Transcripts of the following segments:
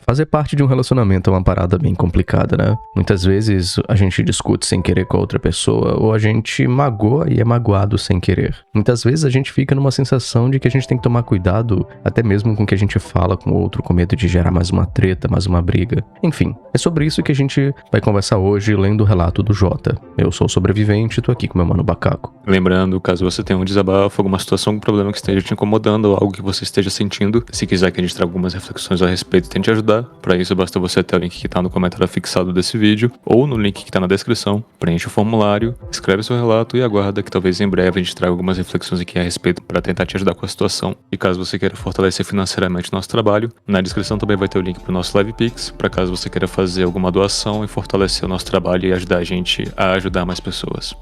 Fazer parte de um relacionamento é uma parada bem complicada, né? Muitas vezes a gente discute sem querer com a outra pessoa, ou a gente magoa e é magoado sem querer. Muitas vezes a gente fica numa sensação de que a gente tem que tomar cuidado, até mesmo com o que a gente fala com o outro, com medo de gerar mais uma treta, mais uma briga. Enfim, é sobre isso que a gente vai conversar hoje, lendo o relato do Jota. Eu sou o sobrevivente e tô aqui com meu mano Bacaco. Lembrando, caso você tenha um desabafo, alguma situação, algum problema que esteja te incomodando, ou algo que você esteja sentindo, se quiser que a gente traga algumas reflexões a respeito e tente ajudar, para isso basta você ter o link que tá no comentário fixado desse vídeo, ou no link que tá na descrição, preenche o formulário, escreve seu relato e aguarda que talvez em breve a gente traga algumas reflexões aqui a respeito para tentar te ajudar com a situação. E caso você queira fortalecer financeiramente nosso trabalho, na descrição também vai ter o link pro nosso LivePix, para caso você queira fazer alguma doação e fortalecer o nosso trabalho e ajudar a gente a ajudar mais pessoas.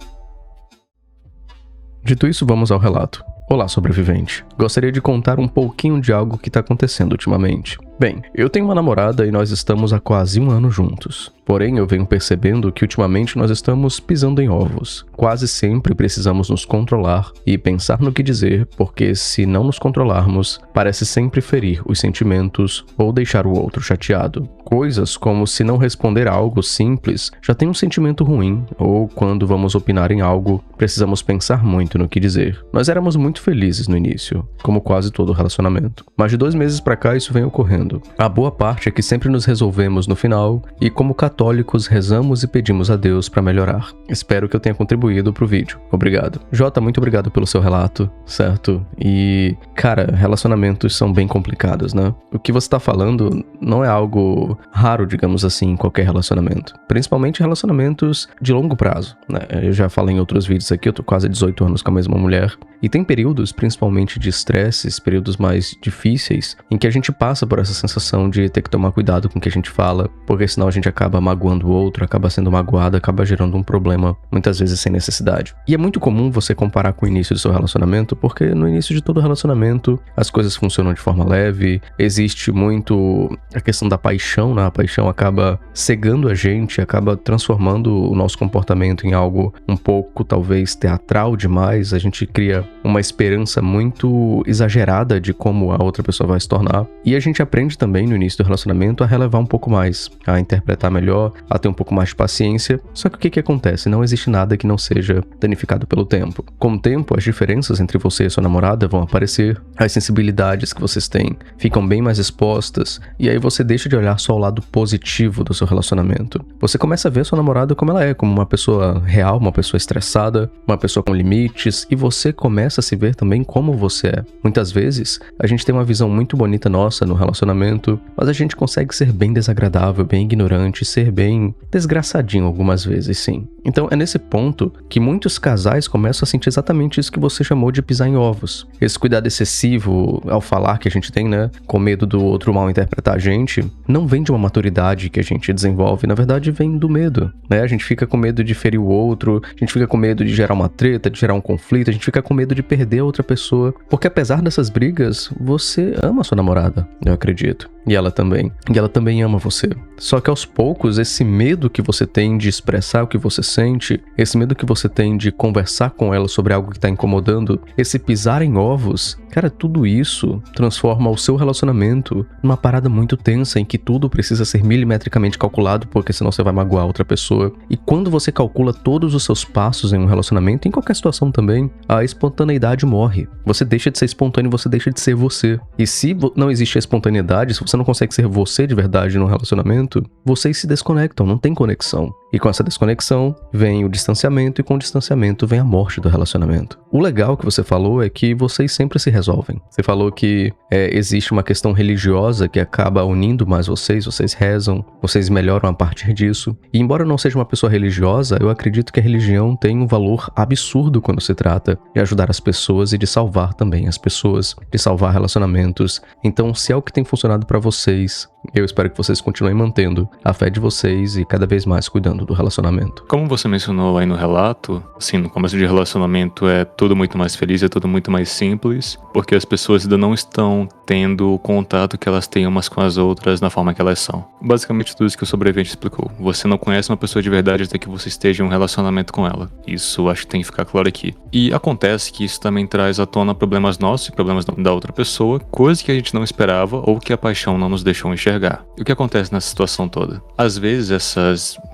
Dito isso, vamos ao relato. Olá, sobrevivente. Gostaria de contar um pouquinho de algo que tá acontecendo ultimamente. Bem, eu tenho uma namorada e nós estamos há quase 1 ano juntos. Porém, eu venho percebendo que ultimamente nós estamos pisando em ovos. Quase sempre precisamos nos controlar e pensar no que dizer, porque se não nos controlarmos, parece sempre ferir os sentimentos ou deixar o outro chateado. Coisas como se não responder a algo simples já tem um sentimento ruim, ou quando vamos opinar em algo, precisamos pensar muito no que dizer. Nós éramos muito felizes no início, como quase todo relacionamento. Mas de 2 meses pra cá isso vem ocorrendo. A boa parte é que sempre nos resolvemos no final e, como católicos, rezamos e pedimos a Deus pra melhorar. Espero que eu tenha contribuído pro vídeo. Obrigado. Jota, muito obrigado pelo seu relato, certo? E, cara, relacionamentos são bem complicados, né? O que você tá falando não é algo raro, digamos assim, em qualquer relacionamento. Principalmente relacionamentos de longo prazo, né? Eu já falei em outros vídeos aqui, eu tô quase 18 anos com a mesma mulher. E tem períodos, principalmente de estresses, períodos mais difíceis, em que a gente passa por essa sensação de ter que tomar cuidado com o que a gente fala, porque senão a gente acaba magoando o outro, acaba sendo magoado, acaba gerando um problema, muitas vezes sem necessidade. E é muito comum você comparar com o início do seu relacionamento, porque no início de todo relacionamento as coisas funcionam de forma leve, existe muito a questão da paixão, né? A paixão acaba cegando a gente, acaba transformando o nosso comportamento em algo um pouco, talvez, teatral demais, a gente cria uma esperança muito exagerada de como a outra pessoa vai se tornar, e a gente aprende também no início do relacionamento a relevar um pouco mais, a interpretar melhor, a ter um pouco mais de paciência. Só que o que acontece? Não existe nada que não seja danificado pelo tempo. Com o tempo, as diferenças entre você e sua namorada vão aparecer, as sensibilidades que vocês têm ficam bem mais expostas, e aí você deixa de olhar só o lado positivo do seu relacionamento. Você começa a ver sua namorada como ela é, como uma pessoa real, uma pessoa estressada, uma pessoa com limites, e você começa a se ver também como você é. Muitas vezes, a gente tem uma visão muito bonita nossa no relacionamento, mas a gente consegue ser bem desagradável, bem ignorante, ser bem desgraçadinho algumas vezes, sim. Então é nesse ponto que muitos casais começam a sentir exatamente isso que você chamou de pisar em ovos. Esse cuidado excessivo ao falar que a gente tem, né, com medo do outro mal interpretar a gente, não vem de uma maturidade que a gente desenvolve, na verdade vem do medo, né? A gente fica com medo de ferir o outro, a gente fica com medo de gerar uma treta, de gerar um conflito, a gente fica com medo de perder a outra pessoa, porque apesar dessas brigas, você ama a sua namorada, eu acredito. E ela também ama você. Só que aos poucos, esse medo que você tem de expressar o que você sente, esse medo que você tem de conversar com ela sobre algo que tá incomodando, esse pisar em ovos, cara, tudo isso transforma o seu relacionamento numa parada muito tensa, em que tudo precisa ser milimetricamente calculado, porque senão você vai magoar outra pessoa. E quando você calcula todos os seus passos em um relacionamento, em qualquer situação também, a espontaneidade morre. Você deixa de ser espontâneo, você deixa de ser você. E se não existe a espontaneidade, se você não consegue ser você de verdade num relacionamento, vocês se desconectam, não tem conexão. E com essa desconexão vem o distanciamento, e com o distanciamento vem a morte do relacionamento. O legal que você falou é que vocês sempre se resolvem. Você falou que existe uma questão religiosa que acaba unindo mais vocês rezam, vocês melhoram a partir disso. E embora eu não seja uma pessoa religiosa, eu acredito que a religião tem um valor absurdo quando se trata de ajudar as pessoas e de salvar também as pessoas, de salvar relacionamentos. Então, se é o que tem funcionado pra vocês, eu espero que vocês continuem mantendo a fé de vocês e cada vez mais cuidando do relacionamento. Como você mencionou aí no relato, assim, no começo de relacionamento é tudo muito mais feliz, é tudo muito mais simples, porque as pessoas ainda não estão tendo o contato que elas têm umas com as outras na forma que elas são. Basicamente tudo isso que o sobrevivente explicou. Você não conhece uma pessoa de verdade até que você esteja em um relacionamento com ela. Isso acho que tem que ficar claro aqui. E acontece que isso também traz à tona problemas nossos e problemas da outra pessoa, coisas que a gente não esperava ou que a paixão situação não nos deixou enxergar. E o que acontece nessa situação toda? Às vezes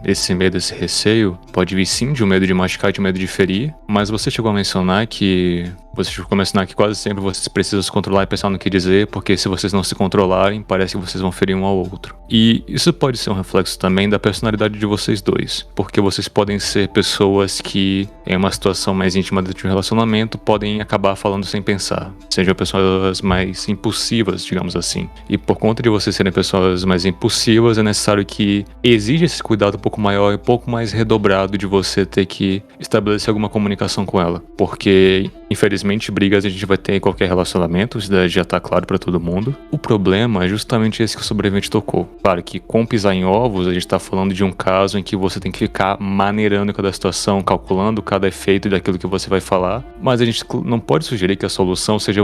esse medo, esse receio pode vir sim de um medo de machucar, de um medo de ferir, mas você chegou a mencionar que quase sempre vocês precisam se controlar e pensar no que dizer, porque se vocês não se controlarem, parece que vocês vão ferir um ao outro. E isso pode ser um reflexo também da personalidade de vocês dois, porque vocês podem ser pessoas que, em uma situação mais íntima dentro de um relacionamento, podem acabar falando sem pensar. Sejam pessoas mais impulsivas, digamos assim. E por conta de vocês serem pessoas mais impulsivas, é necessário que exija esse cuidado um pouco maior e um pouco mais redobrado de você ter que estabelecer alguma comunicação com ela. Porque, infelizmente, brigas a gente vai ter em qualquer relacionamento, isso já tá claro pra todo mundo. O problema é justamente esse que o sobrevivente tocou. Claro que com pisar em ovos, a gente tá falando de um caso em que você tem que ficar maneirando cada situação, calculando cada efeito daquilo que você vai falar, mas a gente não pode sugerir que a solução seja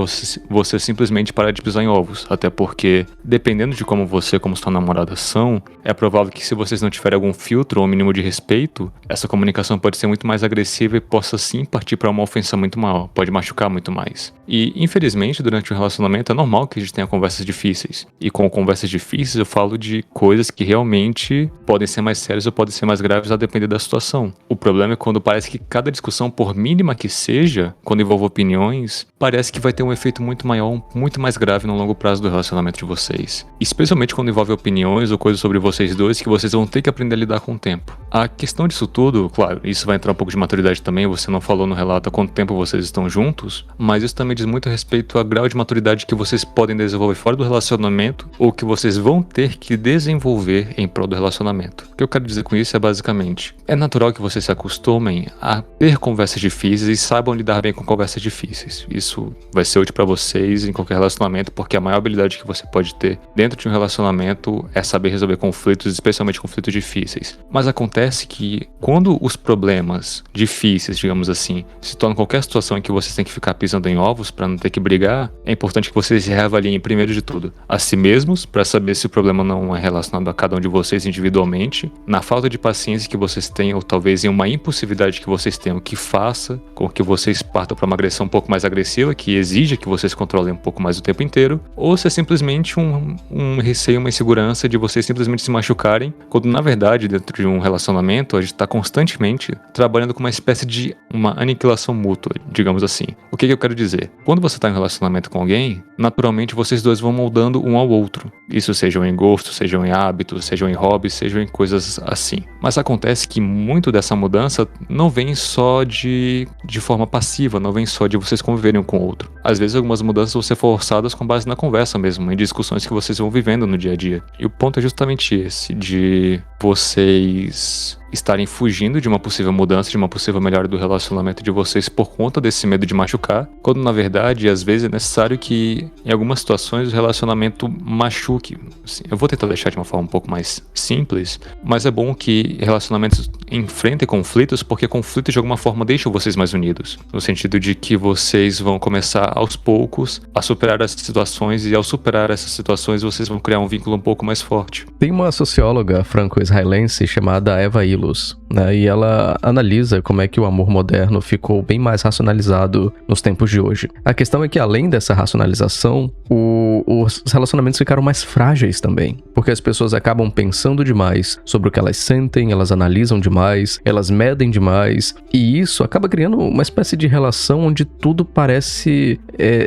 você simplesmente parar de pisar em ovos, até porque, dependendo de como você, como sua namorada são, é provável que se vocês não tiverem algum filtro ou um mínimo de respeito, essa comunicação pode ser muito mais agressiva e possa sim partir para uma ofensa muito maior, pode machucar muito mais. E, infelizmente, durante um relacionamento é normal que a gente tenha conversas difíceis. E com conversas difíceis eu falo de coisas que realmente podem ser mais sérias ou podem ser mais graves a depender da situação. O problema é quando parece que cada discussão, por mínima que seja, quando envolve opiniões, parece que vai ter um efeito muito maior, muito mais grave no longo prazo do relacionamento de vocês. Especialmente quando envolve opiniões ou coisas sobre vocês dois que vocês vão ter que aprender a lidar com o tempo. A questão disso tudo, claro, isso vai entrar um pouco de maturidade também, você não falou no relato há quanto tempo vocês estão juntos, mas isso também diz muito a respeito ao grau de maturidade que vocês podem desenvolver fora do relacionamento ou que vocês vão ter que desenvolver em prol do relacionamento. O que eu quero dizer com isso é basicamente, é natural que vocês se acostumem a ter conversas difíceis e saibam lidar bem com conversas difíceis. Isso vai ser útil para vocês em qualquer relacionamento, porque a maior habilidade que você pode ter dentro de um relacionamento é saber resolver conflitos, especialmente conflitos difíceis. Mas acontece que quando os problemas difíceis, digamos assim, se tornam qualquer situação em que vocês têm que ficar pisando em ovos para não ter que brigar, é importante que vocês reavaliem primeiro de tudo a si mesmos, para saber se o problema não é relacionado a cada um de vocês individualmente, na falta de paciência que vocês têm, ou talvez em uma impulsividade que vocês tenham que faça com que vocês partam para uma agressão um pouco mais agressiva, que exija que vocês controlem um pouco mais o tempo inteiro, ou se é simplesmente um receio, uma insegurança de vocês simplesmente se machucarem, quando na verdade dentro de um relacionamento a gente está constantemente trabalhando com uma espécie de uma aniquilação mútua, digamos assim. O que eu quero dizer? Quando você está em um relacionamento com alguém, naturalmente vocês dois vão moldando um ao outro. Isso sejam em gostos, sejam em hábitos, sejam em hobbies, sejam em coisas assim. Mas acontece que muito dessa mudança não vem só de forma passiva, não vem só de vocês conviverem um com o outro. Às vezes algumas mudanças vão ser forçadas com base na conversa mesmo, em discussões que vocês vão vivendo no dia a dia. E o ponto é justamente esse, de vocês estarem fugindo de uma possível mudança, de uma possível melhora do relacionamento de vocês por conta desse medo de machucar, quando na verdade às vezes é necessário que em algumas situações o relacionamento machuque. Assim, eu vou tentar deixar de uma forma um pouco mais simples, mas é bom que relacionamentos enfrentem conflitos, porque conflitos de alguma forma deixam vocês mais unidos, no sentido de que vocês vão começar aos poucos a superar essas situações, e ao superar essas situações vocês vão criar um vínculo um pouco mais forte. Tem uma socióloga franco-israelense chamada Eva Illos, né, e ela analisa como é que o amor moderno ficou bem mais racionalizado nos tempos de hoje. A questão é que além dessa racionalização, os relacionamentos ficaram mais frágeis também, porque as pessoas acabam pensando demais sobre o que elas sentem, elas analisam demais, elas medem demais, e isso acaba criando uma espécie de relação onde tudo parece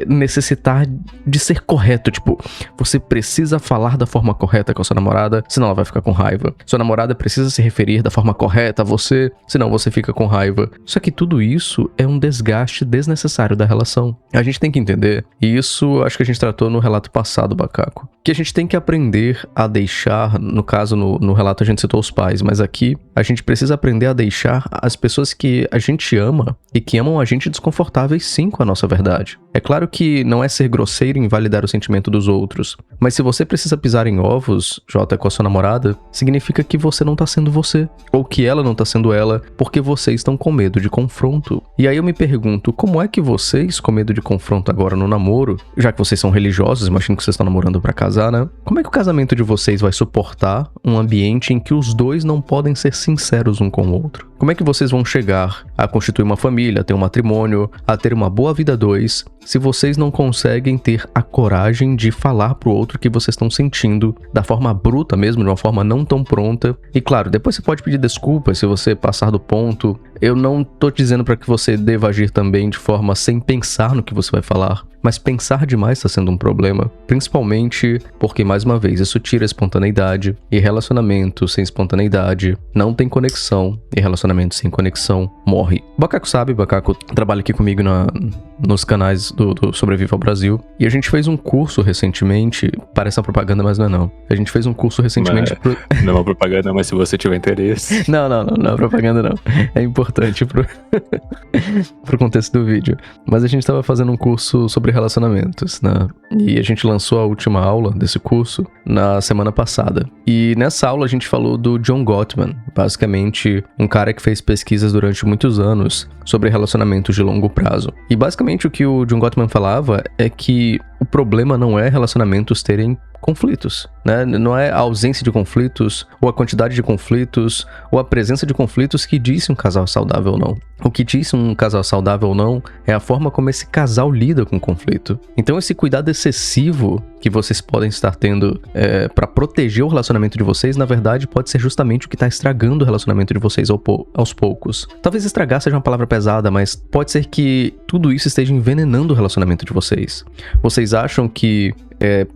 necessitar de ser correto. Tipo, você precisa falar da forma correta com a sua namorada, senão ela vai ficar com raiva. Sua namorada precisa se referir da forma correta a você, senão você fica com raiva. Só que tudo isso é um desgaste desnecessário da relação. A gente tem que entender, e isso acho que a gente tratou no relato passado, Bacaco, que a gente tem que aprender a deixar, no caso no relato a gente citou os pais, mas aqui a gente precisa aprender a deixar as pessoas que a gente ama e que amam a gente desconfortáveis sim com a nossa verdade. É claro que não é ser grosseiro em invalidar o sentimento dos outros, mas se você precisa pisar em ovos, Jota, com a sua namorada, significa que você não tá sendo você, ou que ela não tá sendo ela, porque vocês estão com medo de confronto. E aí eu me pergunto, como é que vocês, com medo de confronto agora no namoro, já que vocês são religiosos, imagino que vocês estão namorando pra casar, né? Como é que o casamento de vocês vai suportar um ambiente em que os dois não podem ser sinceros um com o outro? Como é que vocês vão chegar a constituir uma família, a ter um matrimônio, a ter uma boa vida a dois, se vocês não conseguem ter a coragem de falar pro outro que vocês estão sentindo da forma bruta mesmo, de uma forma não tão pronta. E claro, depois você pode pedir desculpas se você passar do ponto. Eu não tô dizendo para que você deva agir também de forma sem pensar no que você vai falar, mas pensar demais está sendo um problema, principalmente porque, mais uma vez, isso tira a espontaneidade, e relacionamento sem espontaneidade não tem conexão, e relacionamento sem conexão morre. O Bacaco sabe, o Bacaco trabalha aqui comigo nos canais do Sobreviva ao Brasil, e a gente fez um curso recentemente, parece uma propaganda, mas não é não. A gente fez um curso recentemente... Não é uma propaganda, mas se você tiver interesse... Não é propaganda não. É importante pro contexto do vídeo. Mas a gente tava fazendo um curso sobre relacionamentos, né? E a gente lançou a última aula desse curso na semana passada. E nessa aula a gente falou do John Gottman, basicamente um cara que fez pesquisas durante muitos anos sobre relacionamentos de longo prazo. E basicamente o que o John Gottman falava é que o problema não é relacionamentos terem conflitos, né? Não é a ausência de conflitos, ou a quantidade de conflitos, ou a presença de conflitos que diz se um casal é saudável ou não. O que diz se um casal é saudável ou não é a forma como esse casal lida com o conflito. Então esse cuidado excessivo que vocês podem estar tendo para proteger o relacionamento de vocês, na verdade, pode ser justamente o que está estragando o relacionamento de vocês aos poucos. Talvez estragar seja uma palavra pesada, mas pode ser que tudo isso esteja envenenando o relacionamento de vocês. Vocês acham que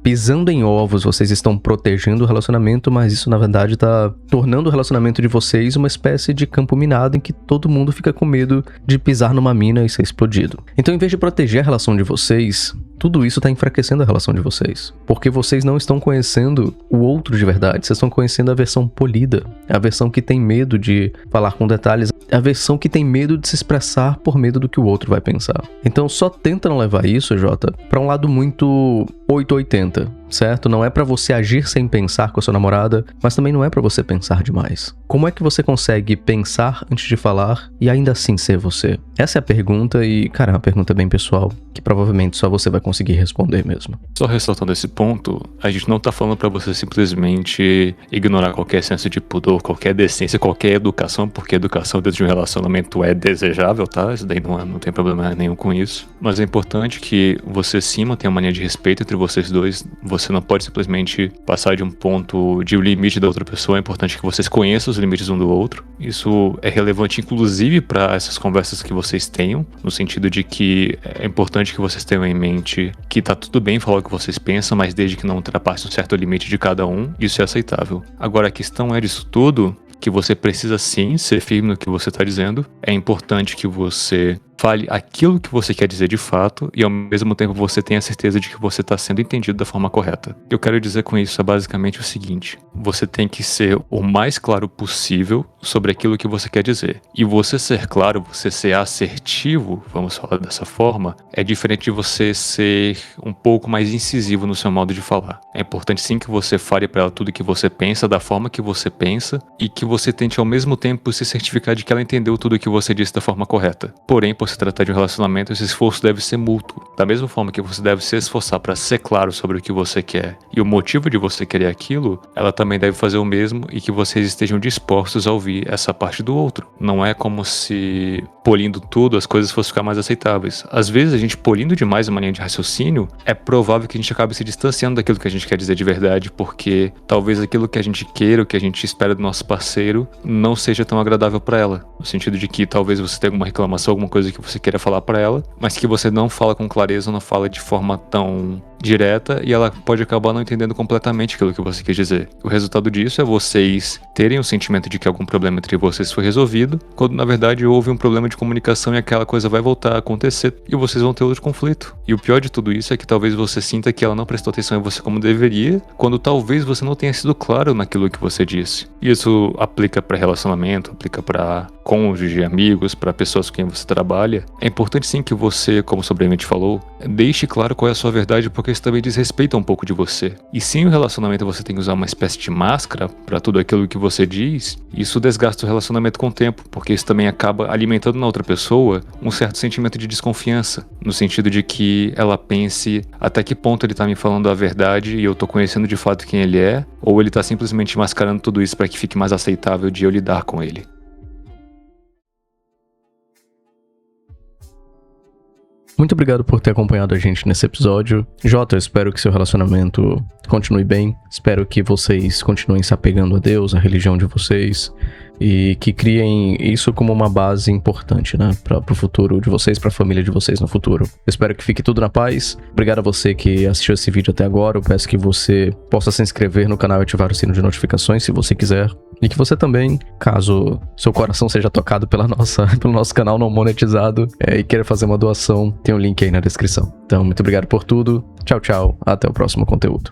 pisando em ovos vocês estão protegendo o relacionamento, mas isso na verdade está tornando o relacionamento de vocês uma espécie de campo minado em que todo mundo fica com medo de pisar numa mina e ser explodido. Então, em vez de proteger a relação de vocês, tudo isso está enfraquecendo a relação de vocês, porque vocês não estão conhecendo o outro de verdade, vocês estão conhecendo a versão polida, a versão que tem medo de falar com detalhes, a versão que tem medo de se expressar por medo do que o outro vai pensar. Então só tenta não levar isso, Jota, para um lado muito 880, certo? Não é para você agir sem pensar com a sua namorada, mas também não é para você pensar demais. Como é que você consegue pensar antes de falar e ainda assim ser você? Essa é a pergunta e, cara, é uma pergunta bem pessoal, que provavelmente só você vai conseguir responder mesmo. Só ressaltando esse ponto, a gente não tá falando pra você simplesmente ignorar qualquer senso de pudor, qualquer decência, qualquer educação, porque educação dentro de um relacionamento é desejável, tá? Isso daí não tem problema nenhum com isso. Mas é importante que você sim mantenha uma linha de respeito entre vocês dois. Você não pode simplesmente passar de um ponto de um limite da outra pessoa. É importante que vocês conheçam os limites um do outro. Isso é relevante inclusive para essas conversas que vocês tenham, no sentido de que é importante que vocês tenham em mente que tá tudo bem falar o que vocês pensam, mas desde que não ultrapasse um certo limite de cada um, isso é aceitável. Agora, a questão é disso tudo, que você precisa sim ser firme no que você tá dizendo. É importante que você fale aquilo que você quer dizer de fato e ao mesmo tempo você tenha certeza de que você está sendo entendido da forma correta. O que eu quero dizer com isso é basicamente o seguinte: você tem que ser o mais claro possível sobre aquilo que você quer dizer. E você ser claro, você ser assertivo, vamos falar dessa forma, é diferente de você ser um pouco mais incisivo no seu modo de falar. É importante sim que você fale para ela tudo que você pensa, da forma que você pensa, e que você tente ao mesmo tempo se certificar de que ela entendeu tudo o que você disse da forma correta. Porém, por se tratar de um relacionamento, esse esforço deve ser mútuo. Da mesma forma que você deve se esforçar para ser claro sobre o que você quer e o motivo de você querer aquilo, ela também deve fazer o mesmo e que vocês estejam dispostos a ouvir essa parte do outro. Não é como se polindo tudo as coisas fossem ficar mais aceitáveis. Às vezes a gente polindo demais uma linha de raciocínio, é provável que a gente acabe se distanciando daquilo que a gente quer dizer de verdade, porque talvez aquilo que a gente queira, o que a gente espera do nosso parceiro, não seja tão agradável para ela. No sentido de que talvez você tenha alguma reclamação, alguma coisa que você queira falar para ela, mas que você não fala com clareza, não fala de forma tão direta e ela pode acabar não entendendo completamente aquilo que você quer dizer. O resultado disso é vocês terem o sentimento de que algum problema entre vocês foi resolvido, quando na verdade houve um problema de comunicação e aquela coisa vai voltar a acontecer e vocês vão ter outro conflito. E o pior de tudo isso é que talvez você sinta que ela não prestou atenção em você como deveria, quando talvez você não tenha sido claro naquilo que você disse. E isso aplica para relacionamento, aplica para cônjuge, amigos, para pessoas com quem você trabalha. É importante sim que você, como o sobrevivente falou, deixe claro qual é a sua verdade, porque isso também diz respeito a um pouco de você. E sim, o relacionamento você tem que usar uma espécie de máscara para tudo aquilo que você diz, isso desgasta o relacionamento com o tempo, porque isso também acaba alimentando na outra pessoa um certo sentimento de desconfiança, no sentido de que ela pense até que ponto ele tá me falando a verdade e eu tô conhecendo de fato quem ele é, ou ele tá simplesmente mascarando tudo isso para que fique mais aceitável de eu lidar com ele. Muito obrigado por ter acompanhado a gente nesse episódio. Jota, eu espero que seu relacionamento continue bem. Espero que vocês continuem se apegando a Deus, à religião de vocês. E que criem isso como uma base importante, né? Para o futuro de vocês, para a família de vocês no futuro. Eu espero que fique tudo na paz. Obrigado a você que assistiu esse vídeo até agora. Eu peço que você possa se inscrever no canal e ativar o sino de notificações se você quiser. E que você também, caso seu coração seja tocado pelo nosso canal não monetizado e queira fazer uma doação, tem um link aí na descrição. Então, muito obrigado por tudo. Tchau, tchau. Até o próximo conteúdo.